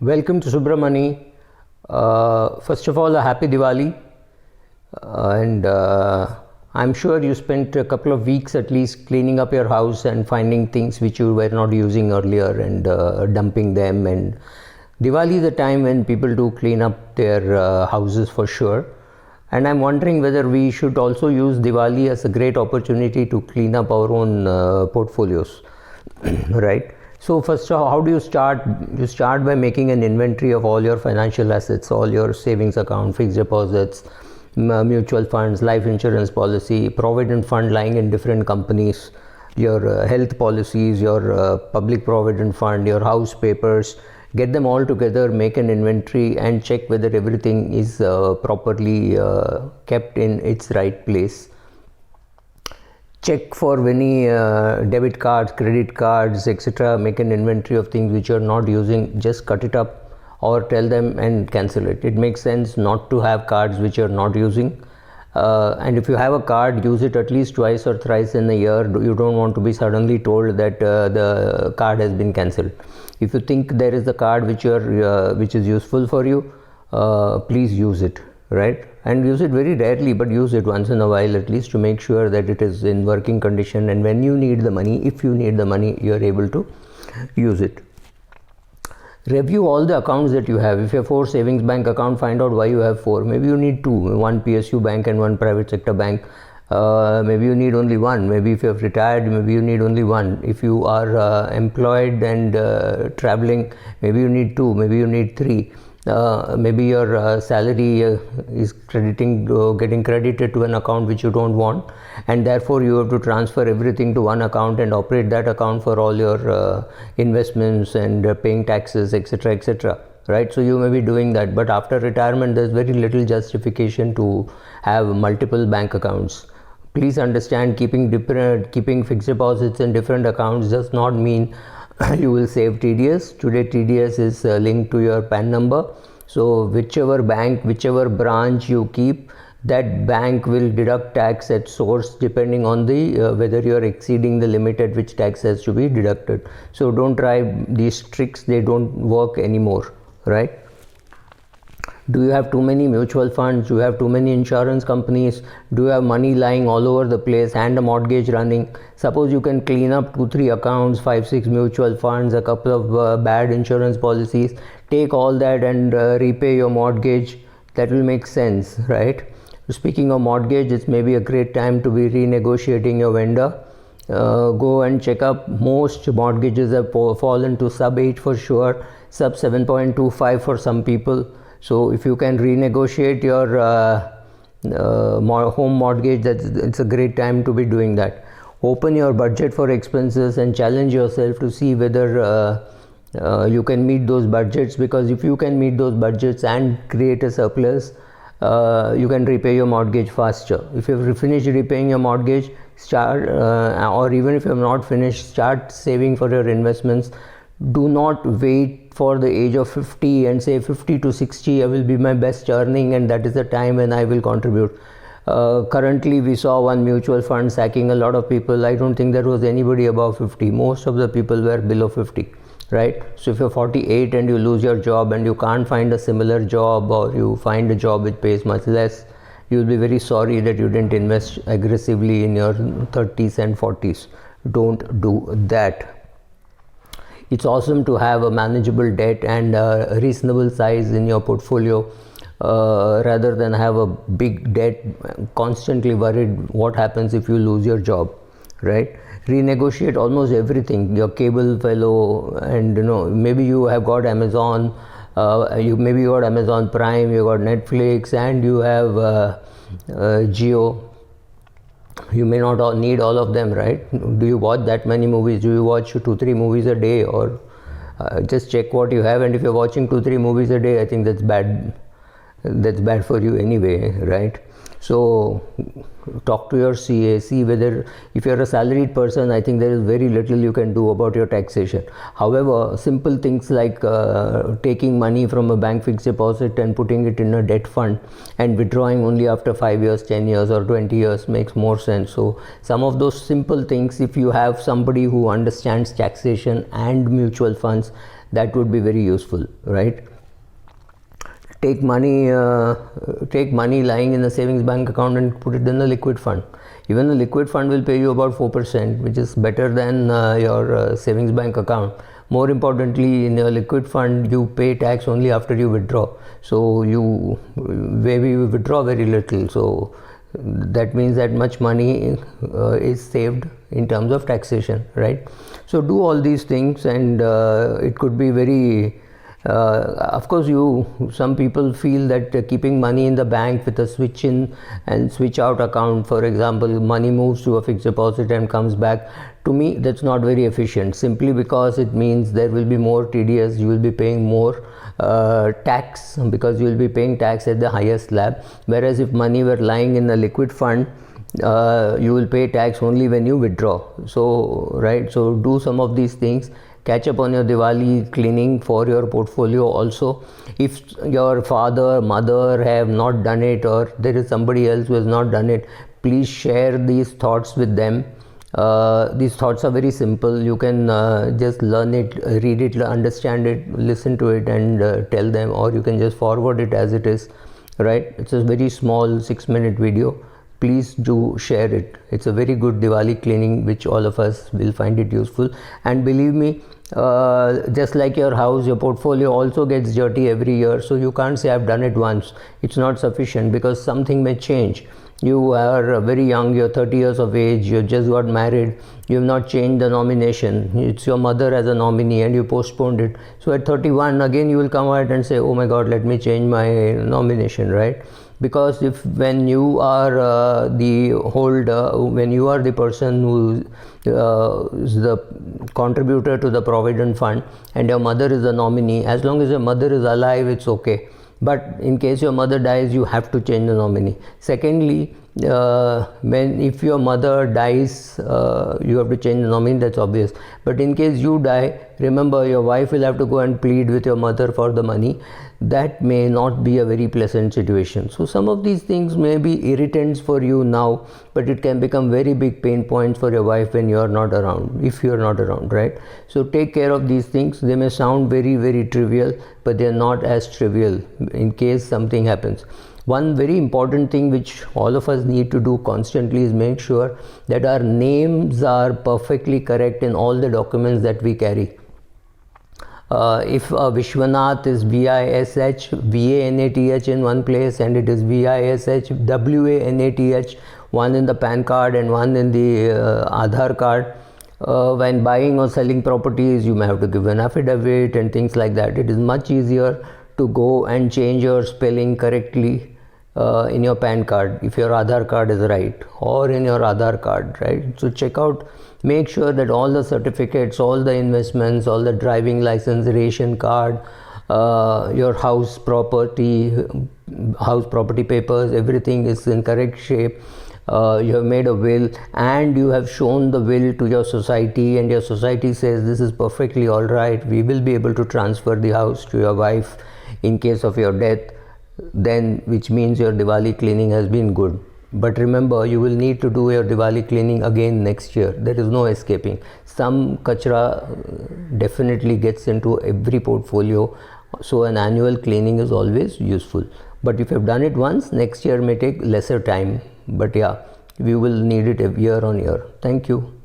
Welcome to Subramani. First of all, a happy Diwali. And I'm sure you spent a couple of weeks at least cleaning up your house and finding things which you were not using earlier and dumping them. And Diwali is a time when people do clean up their houses for sure. And I'm wondering whether we should also use Diwali as a great opportunity to clean up our own portfolios, right? So first, how do you start? You start by making an inventory of all your financial assets, all your savings account, fixed deposits, mutual funds, life insurance policy, provident fund lying in different companies, your health policies, your public provident fund, your house papers. Get them all together, make an inventory and check whether everything is properly kept in its right place. Check for any debit cards, credit cards, etc. Make an inventory of things which you're not using. Just cut it up or tell them and cancel it. It makes sense not to have cards which you're not using. And if you have a card, use it at least twice or thrice in a year. You don't want to be suddenly told that the card has been cancelled. If you think there is a card which is useful for you, please use it, right? And use it very rarely, but use it once in a while at least to make sure that it is in working condition, and when you need the money, if you need the money, you are able to use it. Review all the accounts that you have. If you have 4 savings bank accounts, find out why you have 4. Maybe you need 2, one PSU bank and one private sector bank. Maybe you need only one. Maybe if you have retired, maybe you need only one. If you are employed and traveling, maybe you need 2, maybe you need 3. Maybe your salary is getting credited to an account which you don't want, and therefore you have to transfer everything to one account and operate that account for all your investments and paying taxes, etc., etc., right? So you may be doing that, but after retirement there's very little justification to have multiple bank accounts. Please understand, keeping fixed deposits in different accounts does not mean you will save TDS. Today TDS is linked to your PAN number. So whichever bank, whichever branch you keep, that bank will deduct tax at source depending on the whether you are exceeding the limit at which tax has to be deducted. So don't try these tricks, they don't work anymore, right? Do you have too many mutual funds? Do you have too many insurance companies? Do you have money lying all over the place and a mortgage running? Suppose you can clean up 2-3 accounts, 5-6 mutual funds, a couple of bad insurance policies, take all that and repay your mortgage. That will make sense, right? Speaking of mortgage, it's maybe a great time to be renegotiating your vendor. Go and check up. Most mortgages have fallen to sub 8 for sure, sub 7.25 for some people. So if you can renegotiate your home mortgage, it's a great time to be doing that. Open your budget for expenses and challenge yourself to see whether you can meet those budgets, because if you can meet those budgets and create a surplus, you can repay your mortgage faster. If you have finished repaying your mortgage, start or even if you have not finished, start saving for your investments. Do not wait for the age of 50 and say 50 to 60 I will be my best earning and that is the time when I will contribute. Currently we saw one mutual fund sacking a lot of people. I don't think there was anybody above 50. Most of the people were below 50, right? So if you're 48 and you lose your job and you can't find a similar job, or you find a job which pays much less, you'll be very sorry that you didn't invest aggressively in your 30s and 40s. Don't do that. It's awesome to have a manageable debt and a reasonable size in your portfolio, rather than have a big debt, constantly worried what happens if you lose your job, right? Renegotiate almost everything, your cable fellow, and maybe you have got Amazon, maybe you got Amazon Prime, you got Netflix, and you have Jio. You may not need all of them, right? Do you watch that many movies? Do you watch 2-3 movies a day? Or just check what you have, and if you're watching 2-3 movies a day, I think that's bad. That's bad for you anyway, right? So talk to your CA, see whether, if you're a salaried person, I think there is very little you can do about your taxation. However, simple things like taking money from a bank fixed deposit and putting it in a debt fund and withdrawing only after 5 years, 10 years or 20 years makes more sense. So some of those simple things, if you have somebody who understands taxation and mutual funds, that would be very useful, right? Take money lying in a savings bank account and put it in a liquid fund. Even the liquid fund will pay you about 4%, which is better than your savings bank account. More importantly, in your liquid fund, you pay tax only after you withdraw. So you withdraw very little. So that means that much money is saved in terms of taxation, right? So do all these things, and it could be very of course, some people feel that keeping money in the bank with a switch in and switch out account, for example, money moves to a fixed deposit and comes back. To me, that's not very efficient, simply because it means there will be more TDS, you will be paying more tax, because you will be paying tax at the highest slab. Whereas if money were lying in a liquid fund, you will pay tax only when you withdraw. So, right, so do some of these things. Catch up on your Diwali cleaning for your portfolio also. If your father, mother have not done it, or there is somebody else who has not done it, please share these thoughts with them. These thoughts are very simple. You can just learn it, read it, understand it, listen to it, and tell them, or you can just forward it as it is, right? It's a very small 6-minute video. Please do share it. It's a very good Diwali cleaning which all of us will find it useful. And believe me, just like your house, your portfolio also gets dirty every year. So you can't say I've done it once. It's not sufficient, because something may change. You are very young, you're 30 years of age, you just got married, you have not changed the nomination. It's your mother as a nominee and you postponed it. So at 31, again you will come out and say, oh my God, let me change my nomination, right? Because when you are the holder, when you are the person who is the contributor to the provident fund, and your mother is the nominee, as long as your mother is alive, it's okay. But in case your mother dies, you have to change the nominee. Secondly, if your mother dies, you have to change the nominee, that's obvious. But in case you die, remember, your wife will have to go and plead with your mother for the money. That may not be a very pleasant situation. So some of these things may be irritants for you now, but it can become very big pain points for your wife when you are not around, if you are not around, right? So take care of these things. They may sound very, very trivial, but they are not as trivial in case something happens. One very important thing which all of us need to do constantly is make sure that our names are perfectly correct in all the documents that we carry. If Vishwanath is VISH, VANATH in one place, and it is VISH, WANATH, one in the PAN card and one in the Aadhaar card. When buying or selling properties, you may have to give an affidavit and things like that. It is much easier to go and change your spelling correctly in your PAN card if your Aadhaar card is right, or in your Aadhaar card, right? So check out, make sure that all the certificates, all the investments, all the driving license, ration card, your house property papers, everything is in correct shape. You have made a will and you have shown the will to your society, and your society says this is perfectly all right, we will be able to transfer the house to your wife in case of your death, then which means your Diwali cleaning has been good. But remember, you will need to do your Diwali cleaning again next year. There is no escaping. Some kachra definitely gets into every portfolio, so an annual cleaning is always useful. But if you have done it once, next year may take lesser time. But yeah, we will need it year on year. Thank you.